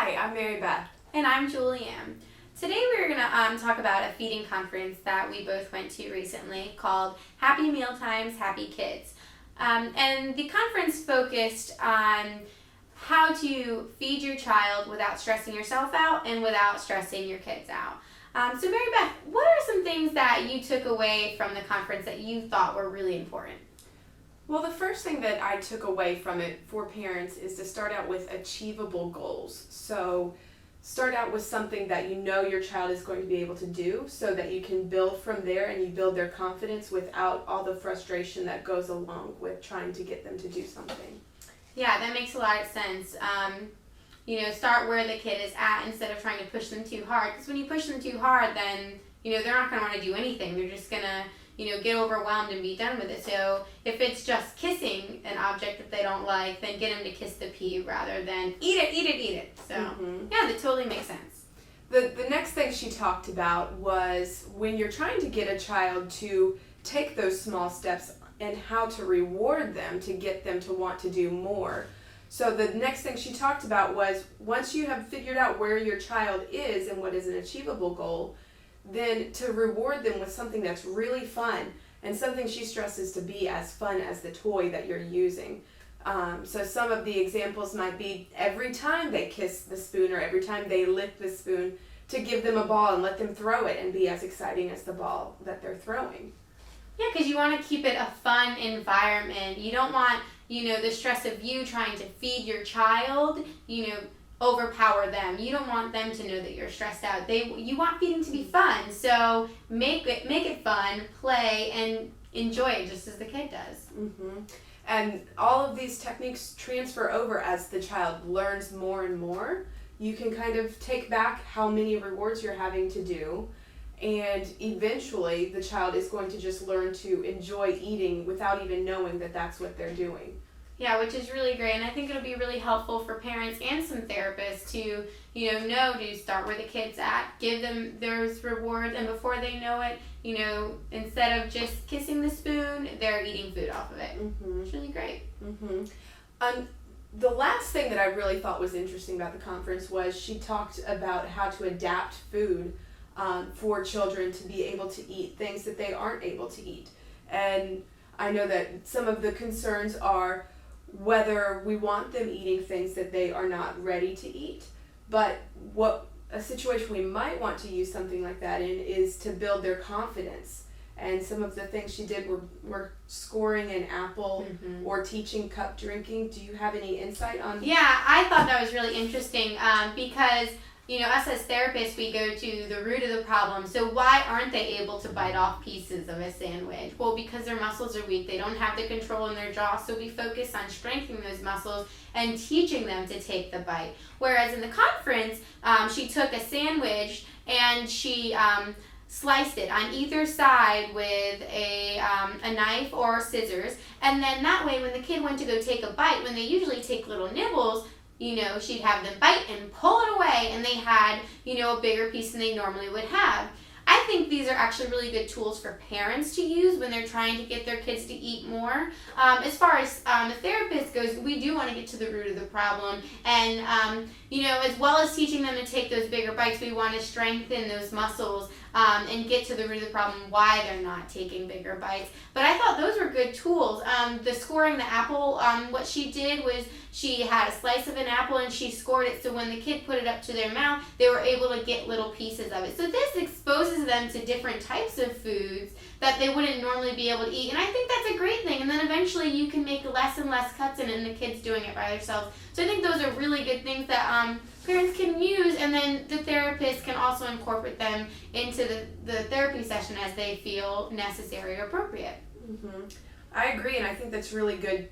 Hi, I'm Mary Beth. And I'm Julieanne. Today we're going to talk about a feeding conference that we both went to recently called Happy Mealtimes, Happy Kids. And the conference focused on how to feed your child without stressing yourself out and without stressing your kids out. So Mary Beth, what are some things that you took away from the conference that you thought were really important? Well, the first thing that I took away from it for parents is to start out with achievable goals. So start out with something that you know your child is going to be able to do so that you can build from there and you build their confidence without all the frustration that goes along with trying to get them to do something. Yeah, that makes a lot of sense. Start where the kid is at instead of trying to push them too hard. Because when you push them too hard, then, they're not going to want to do anything. They're just going to, get overwhelmed and be done with it. So if it's just kissing an object that they don't like, then get them to kiss the pea rather than eat it. So, yeah, that totally makes sense. The next thing she talked about was when you're trying to get a child to take those small steps and how to reward them to get them to want to do more. So the next thing she talked about was once you have figured out where your child is and what is an achievable goal, then to reward them with something that's really fun and something she stresses to be as fun as the toy that you're using. So some of the examples might be every time they kiss the spoon or every time they lick the spoon, to give them a ball and let them throw it and be as exciting as the ball that they're throwing. Yeah, because you want to keep it a fun environment. You don't want, the stress of you trying to feed your child, overpower them. You don't want them to know that you're stressed out. You want feeding to be fun. So make it fun, play, and enjoy it just as the kid does. Mm-hmm. And all of these techniques transfer over as the child learns more and more. You can kind of take back how many rewards you're having to do. And eventually, the child is going to just learn to enjoy eating without even knowing that that's what they're doing. Yeah, which is really great. And I think it'll be really helpful for parents and some therapists to, know to start where the kid's at, give them those rewards, and before they know it, instead of just kissing the spoon, they're eating food off of it. Mm-hmm. It's really great. Mm-hmm. The last thing that I really thought was interesting about the conference was she talked about how to adapt food for children to be able to eat things that they aren't able to eat. And I know that some of the concerns are whether we want them eating things that they are not ready to eat. But what a situation we might want to use something like that in is to build their confidence. And some of the things she did were scoring an apple or teaching cup drinking. Do you have any insight on? Yeah, I thought that was really interesting because us as therapists, we go to the root of the problem. So why aren't they able to bite off pieces of a sandwich? Well, because their muscles are weak. They don't have the control in their jaw. So we focus on strengthening those muscles and teaching them to take the bite. Whereas in the conference, she took a sandwich and she sliced it on either side with a knife or scissors. And then that way, when the kid went to go take a bite, when they usually take little nibbles, she'd have them bite and pull it away, and they had, a bigger piece than they normally would have. I think these are actually really good tools for parents to use when they're trying to get their kids to eat more. As far as the therapist goes, we do want to get to the root of the problem. And, as well as teaching them to take those bigger bites, we want to strengthen those muscles and get to the root of the problem, why they're not taking bigger bites. But I thought those were good tools. The scoring the apple, what she did was she had a slice of an apple and she scored it, so when the kid put it up to their mouth, they were able to get little pieces of it. So this exposes them to different types of foods that they wouldn't normally be able to eat. And I think that's a great thing. And then eventually you can make less and less cuts in it, and the kids doing it by themselves. So I think those are really good things that parents can use, and then the therapist can also incorporate them into the therapy session as they feel necessary or appropriate. Mm-hmm. I agree, and I think that's really good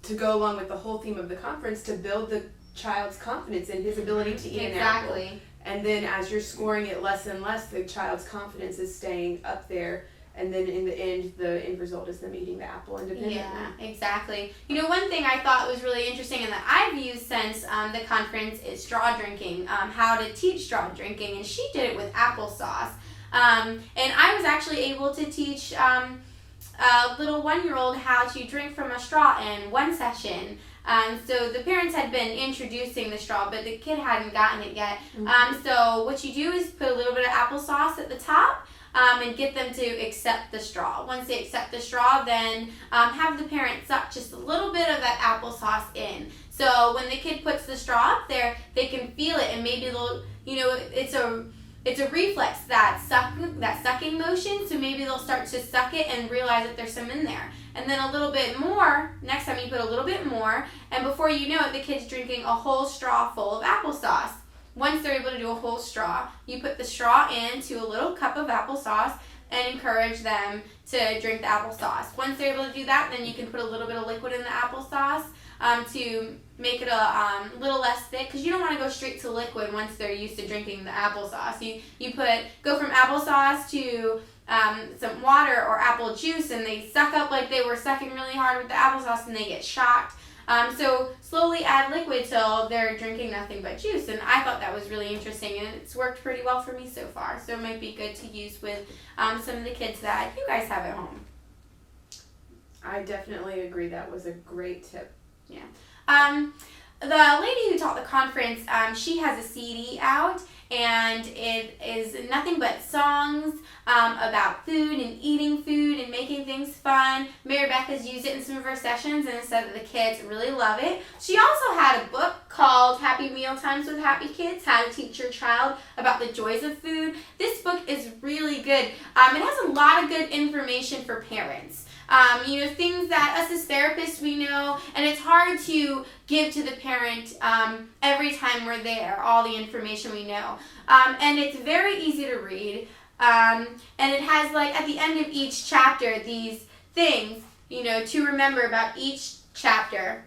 to go along with the whole theme of the conference, to build the child's confidence in his ability to eat an apple. Exactly. And then as you're scoring it less and less, the child's confidence is staying up there. And then in the end result is them eating the apple independently. Yeah, exactly. One thing I thought was really interesting and that I've used since the conference is straw drinking, how to teach straw drinking. And she did it with applesauce. And I was actually able to teach a little 1-year-old how to drink from a straw in one session. So the parents had been introducing the straw, but the kid hadn't gotten it yet. So what you do is put a little bit of applesauce at the top and get them to accept the straw. Once they accept the straw, then have the parent suck just a little bit of that applesauce in. So when the kid puts the straw up there, they can feel it, and maybe they'll, it's a reflex, that sucking motion, so maybe they'll start to suck it and realize that there's some in there. And then a little bit more, next time you put a little bit more, and before you know it, the kid's drinking a whole straw full of applesauce. Once they're able to do a whole straw, you put the straw into a little cup of applesauce and encourage them to drink the applesauce. Once they're able to do that, then you can put a little bit of liquid in the applesauce to make it a little less thick, because you don't want to go straight to liquid once they're used to drinking the applesauce. You go from applesauce to some water or apple juice, and they suck up like they were sucking really hard with the applesauce, and they get shocked. So slowly add liquid till they're drinking nothing but juice, and I thought that was really interesting, and it's worked pretty well for me so far. So it might be good to use with some of the kids that you guys have at home. I definitely agree. That was a great tip. Yeah. The lady who taught the conference, she has a CD out, and it is nothing but songs about food and eating food and making things fun. Mary Beth has used it in some of her sessions and said that the kids really love it. She also had a book called Happy Mealtimes with Happy Kids, How to Teach Your Child About the Joys of Food. This book is really good. It has a lot of good information for parents. Things that us as therapists we know, and it's hard to give to the parent every time we're there, all the information we know. And it's very easy to read. And it has, at the end of each chapter, these things, to remember about each chapter.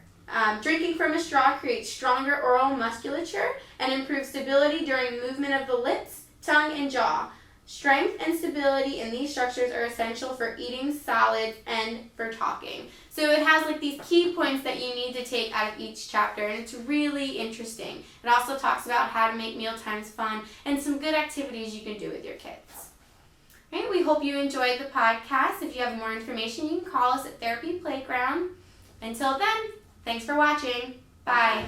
Drinking from a straw creates stronger oral musculature and improves stability during movement of the lips, tongue, and jaw. Strength and stability in these structures are essential for eating solids and for talking. So it has these key points that you need to take out of each chapter, and it's really interesting. It also talks about how to make mealtimes fun and some good activities you can do with your kids. Right, we hope you enjoyed the podcast. If you have more information, you can call us at Therapy Playground. Until then, thanks for watching. Bye.